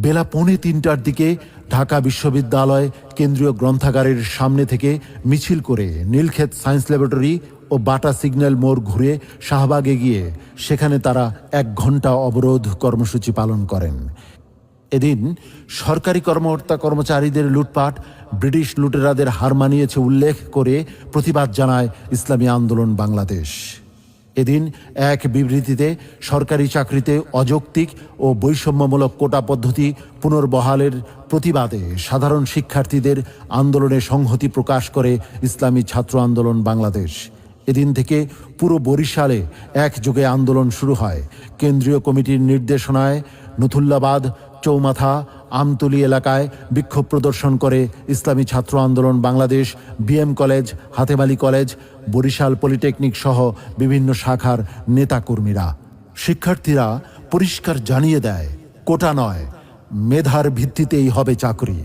বেলা 2:45টার দিকে ঢাকা বিশ্ববিদ্যালয় কেন্দ্রীয় গ্রন্থাগারের সামনে থেকে মিছিল করে নীলক্ষেত সায়েন্স ল্যাবরেটরি ও বাটা সিগন্যাল মোড় ঘুরে শাহবাগে গিয়ে সেখানে তারা 1 ঘন্টা অবরোধ কর্মসূচি পালন করেন। এদিন সরকারি কর্মকর্তা কর্মচারীদের লুটপাট ব্রিটিশ লুটেরাদের হার মানিয়েছে উল্লেখ করে প্রতিবাদ জানায় ইসলামী আন্দোলন বাংলাদেশ। এদিন এক বিবৃতিতে সরকারি চাকরিতে অযৌক্তিক ও বৈষম্যমূলক কোটা পদ্ধতি পুনর্বহালের প্রতিবাদে সাধারণ শিক্ষার্থীদের আন্দোলনে সংহতি প্রকাশ করে ইসলামী ছাত্র আন্দোলন বাংলাদেশ। এদিন থেকে পুরো বরিশালে একযোগে আন্দোলন শুরু হয়। কেন্দ্রীয় কমিটির নির্দেশনায় নথুল্লাবাদ, চৌমাথা, আমতলী এলাকায় বিক্ষোভ প্রদর্শন করে Islami Chhatra Andolan Bangladesh, BM college, Hatem Ali college, Barishal polytechnic সহ বিভিন্ন শাখার নেতাকর্মীরা। শিক্ষার্থীরা পরিষ্কার জানিয়ে দেয়, কোটা নয়, মেধার ভিত্তিতেই হবে চাকরি।